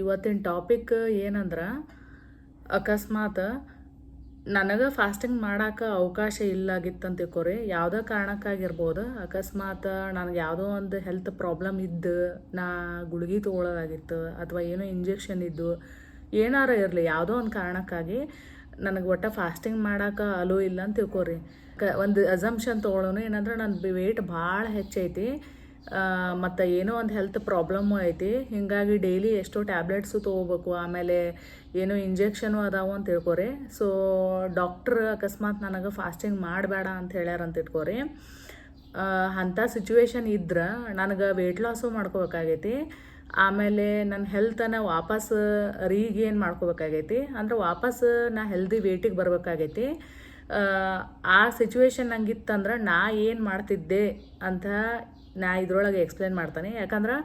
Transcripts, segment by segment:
ಇವತ್ತಿನ ಟಾಪಿಕ್ ಏನಂದ್ರೆ ಅಕಸ್ಮಾತ್ ನನಗೆ ಫಾಸ್ಟಿಂಗ್ ಮಾಡೋಕೆ ಅವಕಾಶ ಇಲ್ಲಾಗಿತ್ತಂತ ತಿಳ್ಕೊರಿ. ಯಾವುದೋ ಕಾರಣಕ್ಕಾಗಿರ್ಬೋದು. ಅಕಸ್ಮಾತ್ ನನಗೆ ಯಾವುದೋ ಒಂದು ಹೆಲ್ತ್ ಪ್ರಾಬ್ಲಮ್ ಇದ್ದು ನಾ ಗುಳಿಗೆ ತೊಗೊಳ್ಳೋದಾಗಿತ್ತು ಅಥವಾ ಏನೋ ಇಂಜೆಕ್ಷನ್ ಇದ್ದು ಏನಾರ ಇರಲಿ, ಯಾವುದೋ ಒಂದು ಕಾರಣಕ್ಕಾಗಿ ನನಗೆ ಒಟ್ಟು ಫಾಸ್ಟಿಂಗ್ ಮಾಡೋಕೆ ಅಲೋ ಇಲ್ಲ ಅಂತ ತಿಳ್ಕೊರಿ. ಒಂದು ಅಸಂಪ್ಷನ್ ತೊಗೊಳ್ಳೋನು ಏನಂದ್ರೆ ನನ್ನ ವೇಟ್ ಭಾಳ ಹೆಚ್ಚೈತಿ ಮತ್ತು ಏನೋ ಒಂದು ಹೆಲ್ತ್ ಪ್ರಾಬ್ಲಮ್ಮು ಐತಿ. ಹೀಗಾಗಿ ಡೈಲಿ ಎಷ್ಟೋ ಟ್ಯಾಬ್ಲೆಟ್ಸು ತೊಗೋಬೇಕು, ಆಮೇಲೆ ಏನೋ ಇಂಜೆಕ್ಷನು ಅದಾವು ಅಂತ ತಿಳ್ಕೊರಿ. ಸೊ ಡಾಕ್ಟ್ರ್ ಅಕಸ್ಮಾತ್ ನನಗೆ ಫಾಸ್ಟಿಂಗ್ ಮಾಡಬೇಡ ಅಂತ ಹೇಳ್ಯಾರಂತ ಇಟ್ಕೊರಿ. ಅಂಥ ಸಿಚುವೇಶನ್ ಇದ್ರೆ ನನಗೆ ವೆಯ್ಟ್ ಲಾಸು ಮಾಡ್ಕೋಬೇಕಾಗೈತಿ. ಆಮೇಲೆ ನನ್ನ ಹೆಲ್ತನ್ನು ವಾಪಸ್ ರೀಗೇನ್ ಮಾಡ್ಕೋಬೇಕಾಗೈತಿ. ಅಂದ್ರೆ ವಾಪಸ್ ನಾ ಹೆಲ್ದಿ ವೇಟಿಗೆ ಬರಬೇಕಾಗೈತಿ. ಆ ಸಿಚುವೇಶನ್ ನಂಗಿತ್ತಂದ್ರೆ ನಾ ಏನು ಮಾಡ್ತಿದ್ದೆ ಅಂತ ನಾ ಇದ್ರೊಳಗೆ ಎಕ್ಸ್ಪ್ಲೇನ್ ಮಾಡ್ತಾನೆ. ಯಾಕಂದ್ರೆ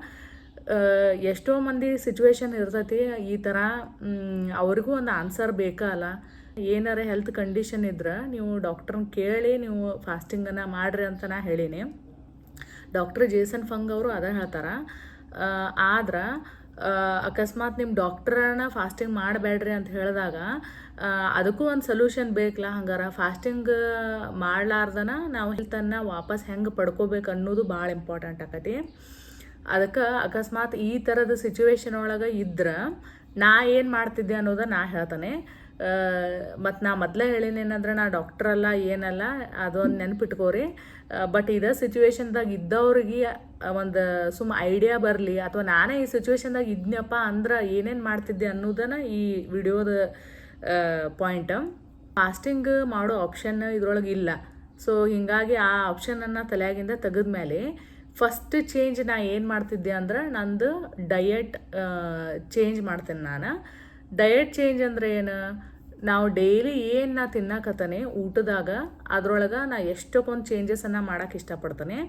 ಎಷ್ಟೋ ಮಂದಿ ಸಿಚುವೇಶನ್ ಇರ್ತೈತಿ ಈ ಥರ, ಅವ್ರಿಗೂ ಒಂದು ಆನ್ಸರ್ ಬೇಕಲ್ಲ. ಏನಾರ ಹೆಲ್ತ್ ಕಂಡೀಷನ್ ಇದ್ರೆ ನೀವು ಡಾಕ್ಟ್ರನ್ನ ಕೇಳಿ ನೀವು ಫಾಸ್ಟಿಂಗನ್ನು ಮಾಡಿರಿ ಅಂತ ನಾ ಹೇಳೀನಿ. ಡಾಕ್ಟ್ರ್ ಜೇಸನ್ ಫಂಗ್ ಅವರು ಅದ ಹೇಳ್ತಾರೆ. ಆದ್ರೆ ಅಕಸ್ಮಾತ್ ನಿಮ್ಮ ಡಾಕ್ಟ್ರನ್ನ ಫಾಸ್ಟಿಂಗ್ ಮಾಡಬೇಡ್ರಿ ಅಂತ ಹೇಳಿದಾಗ ಅದಕ್ಕೂ ಒಂದು ಸೊಲ್ಯೂಷನ್ ಬೇಕಲ್ಲ. ಹಂಗಾರೆ ಫಾಸ್ಟಿಂಗ್ ಮಾಡಲಾರ್ದನ ನಾವು ಹೆಲ್ತನ್ನು ವಾಪಸ್ ಹೆಂಗೆ ಪಡ್ಕೋಬೇಕು ಅನ್ನೋದು ಭಾಳ ಇಂಪಾರ್ಟೆಂಟ್ ಆಕತಿ. ಅದಕ್ಕೆ ಅಕಸ್ಮಾತ್ ಈ ಥರದ ಸಿಚುವೇಶನ್ ಒಳಗೆ ಇದ್ರೆ ನಾ ಏನು ಮಾಡ್ತಿದ್ದೆ ಅನ್ನೋದು ನಾ ಹೇಳ್ತಾನೆ. ಮತ್ತು ನಾ ಮೊದಲೇ ಹೇಳೀನಿ ಏನಂದ್ರೆ ನಾ ಡಾಕ್ಟ್ರಲ್ಲ ಏನಲ್ಲ, ಅದೊಂದು ನೆನಪಿಟ್ಕೋರಿ. ಬಟ್ ಇದೇ ಸಿಚುವೇಶನ್ದಾಗ ಇದ್ದವ್ರಿಗೆ ಒಂದು ಐಡಿಯಾ ಬರಲಿ, ಅಥವಾ ನಾನೇ ಈ ಸಿಚುವೇಶನ್ದಾಗ ಇದ್ನಪ್ಪ ಅಂದ್ರೆ ಏನೇನು ಮಾಡ್ತಿದ್ದೆ ಅನ್ನೋದನ್ನು ಈ ವಿಡಿಯೋದ ಪಾಯಿಂಟ್. ಫಾಸ್ಟಿಂಗ್ ಮಾಡೋ ಆಪ್ಷನ್ ಇದ್ರೊಳಗೆ ಇಲ್ಲ. ಸೊ ಹೀಗಾಗಿ ಆ ಆಪ್ಷನನ್ನು ತಲೆಯಾಗಿಂದ ತೆಗೆದ್ಮೇಲೆ ಫಸ್ಟ್ ಚೇಂಜ್ ನಾ ಏನು ಮಾಡ್ತಿದ್ದೆ ಅಂದ್ರೆ ನಂದು ಡಯಟ್ ಚೇಂಜ್ ಮಾಡ್ತೇನೆ ನಾನು. ಡಯಟ್ ಚೇಂಜ್ ಅಂದರೆ ಏನು, ನಾವು ಡೈಲಿ ಏನು ನಾ ತಿನ್ನಕತ್ತಾನೆ ಊಟದಾಗ ಅದ್ರೊಳಗೆ ನಾ ಎಷ್ಟೊಂದು ಚೇಂಜಸನ್ನು ಮಾಡೋಕೆ ಇಷ್ಟಪಡ್ತಾನೆ.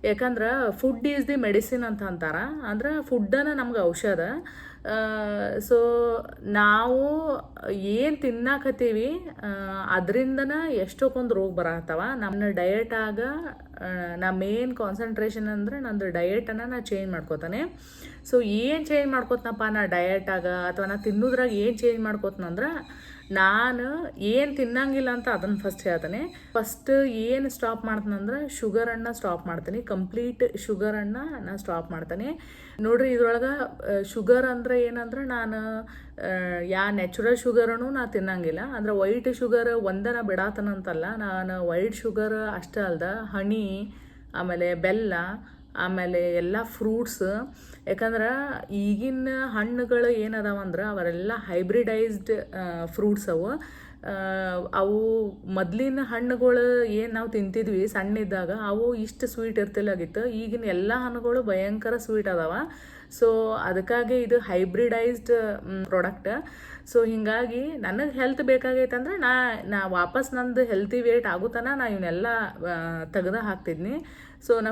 ಯಾಕಂದ್ರೆ ಫುಡ್ ಈಸ್ ದಿ ಮೆಡಿಸಿನ್ ಅಂತ ಅಂತಾರೆ. ಅಂದ್ರೆ ಫುಡ್ಡನ್ನು ನಮ್ಗೆ ಔಷಧ. ಸೊ ನಾವು ಏನು ತಿನ್ನಕತ್ತೀವಿ ಅದರಿಂದನ ಎಷ್ಟೊಂದು ರೋಗ ಬರತ್ತವ. ನಮ್ಮ ಡಯಟಾಗ ನಾ ಮೇನ್ ಕಾನ್ಸಂಟ್ರೇಷನ್ ಅಂದ್ರೆ ನಂದು ಡಯಟನ್ನು ನಾ ಚೇಂಜ್ ಮಾಡ್ಕೋತಾನೆ. ಸೊ ಏನು ಚೇಂಜ್ ಮಾಡ್ಕೋತನಪ್ಪ ನಾ ಡಯಟಾಗ ಅಥವಾ ನಾ ತಿನ್ನೋದ್ರಾಗ ಏನು ಚೇಂಜ್ ಮಾಡ್ಕೋತನಂದ್ರೆ ನಾನು ಏನು ತಿನ್ನಂಗಿಲ್ಲ ಅಂತ ಅದನ್ನು ಫಸ್ಟ್ ಹೇಳ್ತಾನೆ. ಫಸ್ಟ್ ಏನು ಸ್ಟಾಪ್ ಮಾಡ್ತಾನಂದ್ರೆ ಶುಗರನ್ನು ಸ್ಟಾಪ್ ಮಾಡ್ತೀನಿ. ಕಂಪ್ಲೀಟ್ ಶುಗರನ್ನು ನಾನು ಸ್ಟಾಪ್ ಮಾಡ್ತಾನೆ. ನೋಡ್ರಿ ಇದ್ರೊಳಗೆ ಶುಗರ್ ಅಂದರೆ ಏನಂದ್ರೆ ನಾನು ನ್ಯಾಚುರಲ್ ಶುಗರನ್ನು ನಾ ತಿನ್ನಂಗಿಲ್ಲ. ಅಂದ್ರೆ ವೈಟ್ ಶುಗರ್ ಒಂದನ ಬಿಡಾತನಂತಲ್ಲ, ನಾನು ವೈಟ್ ಶುಗರ್ ಅಷ್ಟೇ ಅಲ್ದ ಹನಿ, ಆಮೇಲೆ ಬೆಲ್ಲ, ಆಮೇಲೆ ಎಲ್ಲ ಫ್ರೂಟ್ಸ್. ಯಾಕಂದ್ರೆ ಈಗಿನ ಹಣ್ಣುಗಳು ಏನದಾವಂದ್ರೆ ಅವರೆಲ್ಲ ಹೈಬ್ರಿಡೈಸ್ಡ್ ಫ್ರೂಟ್ಸ್ ಅವು ಮೊದಲಿನ ಹಣ್ಣುಗಳು ಏನು ನಾವು ತಿಂತಿದ್ವಿ ಸಣ್ಣಿದ್ದಾಗ ಅವು ಇಷ್ಟು ಸ್ವೀಟ್ ಇರ್ತಿಲ್ಲಾಗಿತ್ತು. ಈಗಿನ ಎಲ್ಲ ಹಣ್ಣುಗಳು ಭಯಂಕರ ಸ್ವೀಟ್ ಅದಾವ. ಸೊ ಅದಕ್ಕಾಗಿ ಇದು ಹೈಬ್ರಿಡೈಸ್ಡ್ ಪ್ರಾಡಕ್ಟ್. ಸೊ ಹೀಗಾಗಿ ನನಗೆ ಹೆಲ್ತ್ ಬೇಕಾಗೈತೆ ಅಂದ್ರೆ ನಾ ವಾಪಸ್ ನಂದು ಹೆಲ್ತಿ ವೇಟ್ ಆಗುತ್ತಾನ ನಾ ಇವನ್ನೆಲ್ಲ ತೆಗೆದು ಹಾಕ್ತಿದ್ನಿ. ಸೊ ನಾ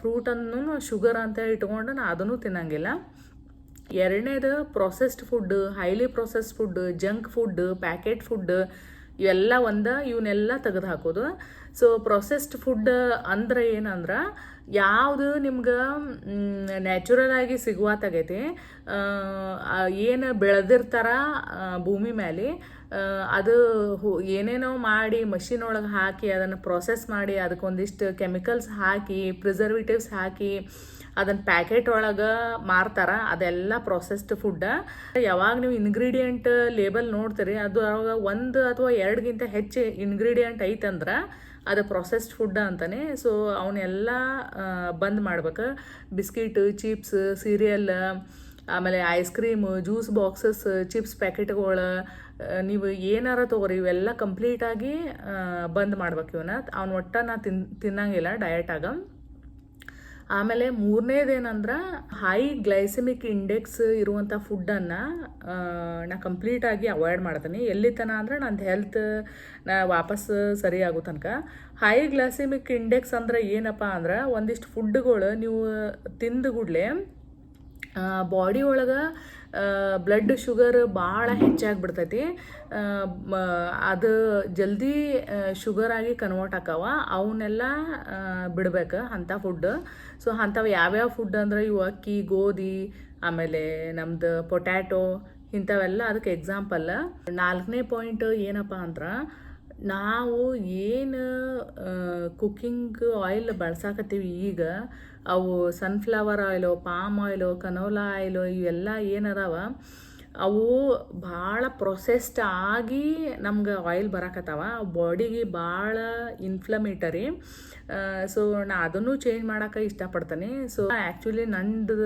ಫ್ರೂಟನ್ನು ಶುಗರ್ ಅಂತ ಇಟ್ಕೊಂಡು ನಾ ಅದನ್ನು ತಿನ್ನಂಗಿಲ್ಲ. ಎರಡನೇದು processed food, highly processed food, junk food, packet food ಇವೆಲ್ಲ ಇವನ್ನೆಲ್ಲ ತೆಗೆದು ಹಾಕೋದು. ಸೊ ಪ್ರೊಸೆಸ್ಡ್ ಫುಡ್ ಅಂದ್ರೆ ಏನಂದ್ರೆ ಯಾವುದು ನಿಮ್ಗೆ ನ್ಯಾಚುರಲ್ ಆಗಿ ಸಿಗುವತ್ತಾಗೈತಿ, ಏನು ಬೆಳೆದಿರ್ತಾರ ಭೂಮಿ ಮೇಲೆ, ಅದು ಏನೇನೋ ಮಾಡಿ ಮಷಿನ್ ಒಳಗೆ ಹಾಕಿ ಅದನ್ನು ಪ್ರೊಸೆಸ್ ಮಾಡಿ ಅದಕ್ಕೊಂದಿಷ್ಟು ಕೆಮಿಕಲ್ಸ್ ಹಾಕಿ ಪ್ರಿಸರ್ವೇಟಿವ್ಸ್ ಹಾಕಿ ಅದನ್ನು ಪ್ಯಾಕೆಟ್ ಒಳಗೆ ಮಾರ್ತಾರ. ಅದೆಲ್ಲ ಪ್ರೊಸೆಸ್ಡ್ ಫುಡ್. ಯಾವಾಗ ನೀವು ಇಂಗ್ರೀಡಿಯೆಂಟ್ ಲೇಬಲ್ ನೋಡ್ತೀರಿ ಅದು ಅವಾಗ 1 ಅಥವಾ 2ಗಿಂತ ಹೆಚ್ಚು ಇಂಗ್ರೀಡಿಯೆಂಟ್ ಐತಂದ್ರೆ ಅದು ಪ್ರೊಸೆಸ್ಡ್ ಫುಡ್ ಅಂತಾನೆ. ಸೊ ಅವನ್ನೆಲ್ಲ ಬಂದ್ ಮಾಡ್ಬೇಕು. ಬಿಸ್ಕಿಟ್, ಚಿಪ್ಸ್, ಸೀರಿಯಲ್, ಆಮೇಲೆ ice cream, juice boxes, chips ಪ್ಯಾಕೆಟ್ಗಳು, ನೀವು ಏನಾರ ತೊಗೊರಿ ಇವೆಲ್ಲ ಕಂಪ್ಲೀಟಾಗಿ ಬಂದ್ ಮಾಡ್ಬೇಕು. ಅವನ್ನ ಒಟ್ಟ ನಾ ತಿನ್ನಂಗಿಲ್ಲ ಡಯಟಾಗ. ಆಮೇಲೆ ಮೂರನೇದೇನಂದ್ರೆ ಹೈ ಗ್ಲೈಸೆಮಿಕ್ ಇಂಡೆಕ್ಸ್ ಇರುವಂಥ ಫುಡ್ಡನ್ನು ನಾ ಕಂಪ್ಲೀಟಾಗಿ ಅವಾಯ್ಡ್ ಮಾಡ್ತೀನಿ. ಎಲ್ಲಿತನ ಅಂದ್ರೆ ನಂದು ಹೆಲ್ತ್ ವಾಪಸ್ ಸರಿ ಆಗೋ ತನಕ. ಹೈ ಗ್ಲೈಸೆಮಿಕ್ ಇಂಡೆಕ್ಸ್ ಅಂದ್ರೆ ಏನಪ್ಪ ಅಂದ್ರೆ ಒಂದಿಷ್ಟು ಫುಡ್ಡುಗಳು ನೀವು ತಿಂದ ಕೂಡಲೇ ಬಾಡಿ ಒಳಗೆ ಬ್ಲಡ್ ಶುಗರ್ ಭಾಳ ಹೆಚ್ಚಾಗಿಬಿಡ್ತೈತಿ. ಅದು ಜಲ್ದಿ ಶುಗರ್ ಆಗಿ ಕನ್ವರ್ಟ್ ಆಕಾವ. ಅವನ್ನೆಲ್ಲ ಬಿಡ್ಬೇಕು ಅಂಥ ಫುಡ್. ಸೊ ಅಂಥವು ಯಾವ್ಯಾವ ಫುಡ್ ಅಂದ್ರೆ ಇವು ಅಕ್ಕಿ, ಗೋಧಿ, ಆಮೇಲೆ ನಮ್ದು ಪೊಟ್ಯಾಟೊ ಇಂಥವೆಲ್ಲ ಅದಕ್ಕೆ ಎಕ್ಸಾಂಪಲ್. 4ನೇ ಪಾಯಿಂಟ್ ಏನಪ್ಪ ಅಂದ್ರೆ, ನಾವು ಏನು ಕುಕ್ಕಿಂಗ್ ಆಯಿಲ್ ಬಳಸಾಕತ್ತೀವಿ ಈಗ, ಅವು sunflower oil, palm oil, canola oil ಇವೆಲ್ಲ ಏನದಾವ ಅವು ಭಾಳ ಪ್ರೊಸೆಸ್ಡ್ ಆಗಿ ನಮ್ಗೆ ಆಯಿಲ್ ಬರಾಕತ್ತಾವ. ಬಾಡಿಗೆ ಭಾಳ ಇನ್ಫ್ಲಮೇಟರಿ. ಸೊ ನಾ ಅದನ್ನು ಚೇಂಜ್ ಮಾಡೋಕೆ ಇಷ್ಟಪಡ್ತೀನಿ. ಸೊ ಆ್ಯಕ್ಚುಲಿ ನಂದು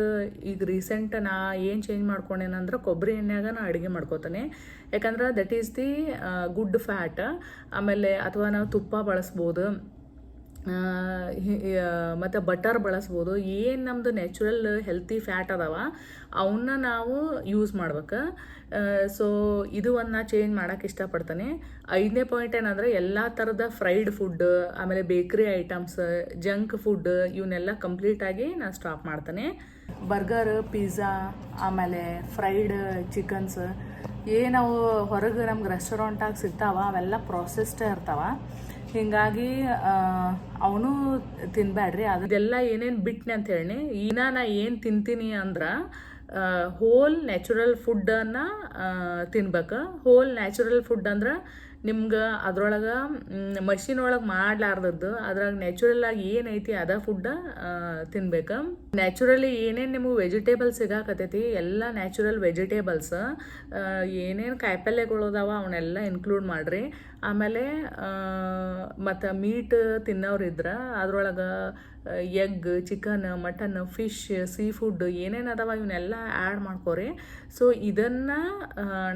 ಈಗ ರೀಸೆಂಟ್ ನಾ ಏನು ಚೇಂಜ್ ಮಾಡ್ಕೊಂಡೇನಂದ್ರೆ, ಕೊಬ್ಬರಿ ಎಣ್ಣೆಯಾಗ ನಾ ಅಡುಗೆ ಮಾಡ್ಕೋತೀನಿ. ಯಾಕಂದ್ರೆ that is the good fat. ಆಮೇಲೆ ಅಥವಾ ನಾವು ತುಪ್ಪ ಬಳಸ್ಬೋದು, ಮತ್ತು ಬಟರ್ ಬಳಸ್ಬೋದು. ಏನು ನಮ್ಮದು ನ್ಯಾಚುರಲ್ ಹೆಲ್ತಿ ಫ್ಯಾಟ್ ಅದಾವ ಅವನ್ನ ನಾವು ಯೂಸ್ ಮಾಡ್ಬೇಕು. ಸೊ ಇದು ಒಂದು ನಾ ಚೇಂಜ್ ಮಾಡೋಕೆ ಇಷ್ಟಪಡ್ತೀನಿ. 5ನೇ ಪಾಯಿಂಟ್ ಏನಂದರೆ, ಎಲ್ಲ ಥರದ ಫ್ರೈಡ್ ಫುಡ್, ಆಮೇಲೆ ಬೇಕ್ರಿ ಐಟಮ್ಸ್, ಜಂಕ್ ಫುಡ್ ಇವನ್ನೆಲ್ಲ ಕಂಪ್ಲೀಟಾಗಿ ನಾನು ಸ್ಟಾಪ್ ಮಾಡ್ತೀನಿ. ಬರ್ಗರ್, ಪಿಜ್ಜಾ, ಆಮೇಲೆ ಫ್ರೈಡ್ ಚಿಕನ್ಸ್ ಏನವು ಹೊರಗೆ ನಮ್ಗೆ ರೆಸ್ಟೋರೆಂಟಾಗಿ ಸಿಗ್ತಾವ ಅವೆಲ್ಲ ಪ್ರೊಸೆಸ್ಡ್ ಇರ್ತಾವ. ಹೀಗಾಗಿ ಅವನು ತಿನ್ಬೇಡ್ರಿ. ಅದೆಲ್ಲ ಏನೇನು ಬಿಟ್ಟನೆ ಅಂತ ಹೇಳಿ ಈಗ ನಾ ಏನು ತಿಂತೀನಿ ಅಂದ್ರೆ, ಹೋಲ್ ನ್ಯಾಚುರಲ್ ಫುಡ್ಡನ್ನು ತಿನ್ಬೇಕು. ಹೋಲ್ ನ್ಯಾಚುರಲ್ ಫುಡ್ ಅಂದ್ರೆ ನಿಮ್ಗೆ ಅದ್ರೊಳಗೆ ಮಷಿನ್ ಒಳಗೆ ಮಾಡ್ಲಾರ್ದದ್ದು, ಅದ್ರಾಗ ನ್ಯಾಚುರಲ್ ಆಗಿ ಏನೈತಿ ಅದ ಫುಡ್ಡ ತಿನ್ಬೇಕು. ನ್ಯಾಚುರಲಿ ಏನೇನು ನಿಮಗೆ ವೆಜಿಟೇಬಲ್ಸ್ ಸಿಗಾಕತ್ತೈತಿ ಎಲ್ಲ ನ್ಯಾಚುರಲ್ ವೆಜಿಟೇಬಲ್ಸ್. ಏನೇನು ಕಾಯಿಪಲ್ಯಗಳು ಅದಾವ ಅವನ್ನೆಲ್ಲ ಇನ್ಕ್ಲೂಡ್ ಮಾಡಿರಿ. ಆಮೇಲೆ ಮತ್ತು ಮೀಟ್ ತಿನ್ನೋರಿದ್ರೆ ಅದ್ರೊಳಗೆ egg, chicken, mutton, fish, sea food ಏನೇನು ಅದಾವ ಇವನ್ನೆಲ್ಲ ಆ್ಯಡ್ ಮಾಡ್ಕೋರಿ. ಸೊ ಇದನ್ನು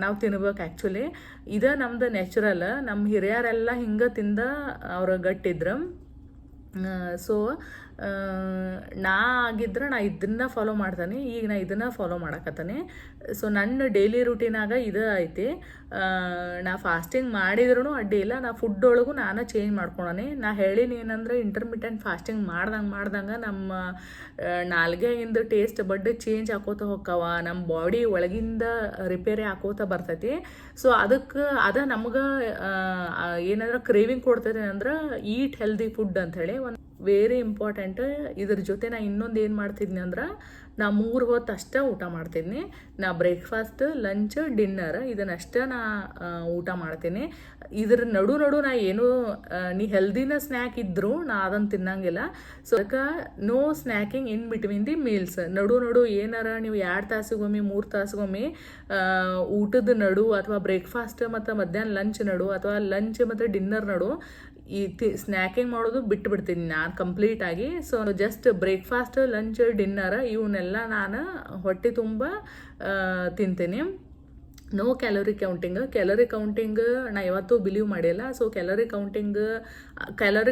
ನಾವು ತಿನ್ಬೇಕು. ಆ್ಯಕ್ಚುಲಿ ಇದು ನಮ್ದು ನ್ಯಾಚುರಲ್. ನಮ್ಮ ಹಿರಿಯರೆಲ್ಲ ಹಿಂಗೆ ತಿಂದ ಅವ್ರು ಗಟ್ಟಿದ್ರು. ಸೊ ನಾ ಆಗಿದ್ರೆ ನಾ ಇದನ್ನು ಫಾಲೋ ಮಾಡ್ತಾನೆ. ಈಗ ನಾ ಇದನ್ನು ಫಾಲೋ ಮಾಡಕತ್ತಾನೆ. ಸೊ ನನ್ನ ಡೈಲಿ ರೂಟೀನಾಗ ಇದು ಐತಿ. ನಾ ಫಾಸ್ಟಿಂಗ್ ಮಾಡಿದ್ರೂ ಅಡ್ಡಿ ಇಲ್ಲ, ನಾ ಫುಡ್ ಒಳಗೂ ನಾನು ಚೇಂಜ್ ಮಾಡ್ಕೊಳನೆ. ನಾ ಹೇಳಿನಿ ಏನಂದ್ರೆ, ಇಂಟರ್ಮಿಟೆಂಟ್ ಫಾಸ್ಟಿಂಗ್ ಮಾಡ್ದಂಗೆ ನಮ್ಮ ನಾಲ್ಗೆಯಿಂದ ಟೇಸ್ಟ್ ಬಡ್ ಚೇಂಜ್ ಹಾಕೋತ ಹೋಗ್ತಾವ, ನಮ್ಮ ಬಾಡಿ ಒಳಗಿಂದ ರಿಪೇರಿ ಹಾಕೋತ ಬರ್ತೈತಿ. ಸೊ ಅದಕ್ಕೆ ಅದ ನಮ್ಗೆ ಏನಾದ್ರೆ ಕ್ರೇವಿಂಗ್ ಕೊಡ್ತೈತಿ ಅಂದ್ರೆ, ಈಟ್ ಹೆಲ್ದಿ ಫುಡ್ ಅಂಥೇಳಿ ಒಂದು ವೆರಿ ಇಂಪಾರ್ಟೆಂಟ್. ಇದ್ರ ಜೊತೆ ನಾ ಇನ್ನೊಂದು ಏನು ಮಾಡ್ತಿದ್ನಿ ಅಂದ್ರೆ, ನಾ 3 ಹೊತ್ತು ಅಷ್ಟೇ ಊಟ ಮಾಡ್ತೀನಿ. ನಾ ಬ್ರೇಕ್ಫಾಸ್ಟ್, ಲಂಚ್, ಡಿನ್ನರ್ ಇದನ್ನಷ್ಟೇ ನಾ ಊಟ ಮಾಡ್ತೀನಿ. ಇದ್ರ ನಡು ನಾ ಏನು ನೀ ಹೆಲ್ದಿನ ಸ್ನ್ಯಾಕ್ ಇದ್ದರೂ ನಾ ಅದನ್ನು ತಿನ್ನಂಗಿಲ್ಲ. ಸೊ ಅದಕ್ಕೆ no snacking in between the meals. ನಡು ಏನಾರ ನೀವು 2 ತಾಸಿಗೊಮ್ಮೆ 3 ತಾಸಿಗೊಮ್ಮೆ ಊಟದ ನಡು ಅಥವಾ ಬ್ರೇಕ್ಫಾಸ್ಟ್ ಮತ್ತು ಮಧ್ಯಾಹ್ನ ಲಂಚ್ ನಡು ಅಥವಾ ಲಂಚ್ ಮತ್ತು ಡಿನ್ನರ್ ನಡು ಈ ಸ್ನ್ಯಾಕಿಂಗ್ ಮಾಡೋದು ಬಿಟ್ಬಿಡ್ತೀನಿ ನಾನು ಕಂಪ್ಲೀಟಾಗಿ. So just breakfast, lunch, dinner ಇವನ್ನೆಲ್ಲ ನಾನು ಹೊಟ್ಟೆ ತುಂಬ ತಿಂತೀನಿ. ನೋ ಕ್ಯಾಲೋರಿ ಕೌಂಟಿಂಗ್ ನಾ ಯಾವತ್ತೂ ಬಿಲೀವ್ ಮಾಡಿಲ್ಲ. ಸೊ ಕ್ಯಾಲೋರಿ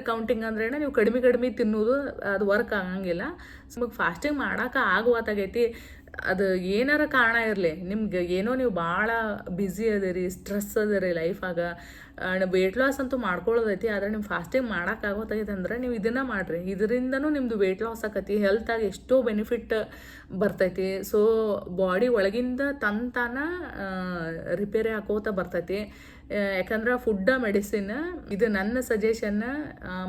ಕೌಂಟಿಂಗ್ ಅಂದ್ರೆ ನೀವು ಕಡಿಮೆ ತಿನ್ನೋದು ಅದು ವರ್ಕ್ ಆಗಂಗಿಲ್ಲ. ಸೊ ನಿಮಗೆ ಫಾಸ್ಟಿಂಗ್ ಮಾಡೋಕೆ ಆಗುವತ್ತಾಗೈತಿ. ಅದು ಏನಾರ ಕಾರಣ ಇರಲಿ, ನಿಮ್ಗೆ ಏನೋ ನೀವು ಭಾಳ ಬ್ಯುಸಿ ಅದಿರಿ, ಸ್ಟ್ರೆಸ್ ಅದಿರಿ ಲೈಫಾಗ, ವೆಯ್ಟ್ ಲಾಸ್ ಅಂತೂ ಮಾಡ್ಕೊಳ್ಳೋದೈತಿ. ಆದರೆ ನಿಮ್ಮ ಫಾಸ್ಟಿಂಗ್ ಮಾಡೋಕ್ಕಾಗೋತೈತೆ ಅಂದ್ರೆ ನೀವು ಇದನ್ನು ಮಾಡಿರಿ. ಇದರಿಂದನೂ ನಿಮ್ಮದು ವೆಯ್ಟ್ ಲಾಸ್ ಆಕತಿ, ಹೆಲ್ತಾಗಿ ಎಷ್ಟೋ ಬೆನಿಫಿಟ್ ಬರ್ತೈತಿ. ಸೊ ಬಾಡಿ ಒಳಗಿಂದ ತಾನ ರಿಪೇರಿ ಹಾಕೋತ ಬರ್ತೈತಿ. ಯಾಕಂದ್ರೆ ಫುಡ್ಡ ಮೆಡಿಸಿನ್. ಇದು ನನ್ನ ಸಜೆಷನ್.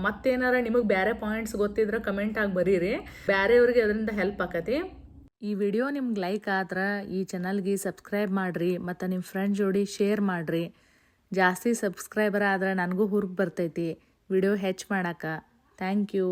ಮತ್ತೇನಾರ ನಿಮಗೆ ಬೇರೆ ಪಾಯಿಂಟ್ಸ್ ಗೊತ್ತಿದ್ರೆ ಕಮೆಂಟ್ ಆಗಿ ಬರೀರಿ, ಬೇರೆಯವ್ರಿಗೆ ಅದರಿಂದ ಹೆಲ್ಪ್ ಆಕತಿ. ಈ ವಿಡಿಯೋ ನಿಮ್ಗೆ ಲೈಕ್ ಆದ್ರೆ ಈ ಚಾನಲ್ಗೆ ಸಬ್ಸ್ಕ್ರೈಬ್ ಮಾಡಿರಿ ಮತ್ತು ನಿಮ್ಮ ಫ್ರೆಂಡ್ ಜೋಡಿ ಶೇರ್ ಮಾಡಿರಿ. ಜಾಸ್ತಿ ಸಬ್ಸ್ಕ್ರೈಬರ್ ಆದ್ರೆ ನನಗೂ ಹುರ್ಗ್ ಬರ್ತೈತಿ ವಿಡಿಯೋ ಹೆಚ್ಚು ಮಾಡೋಕೆ. Thank you.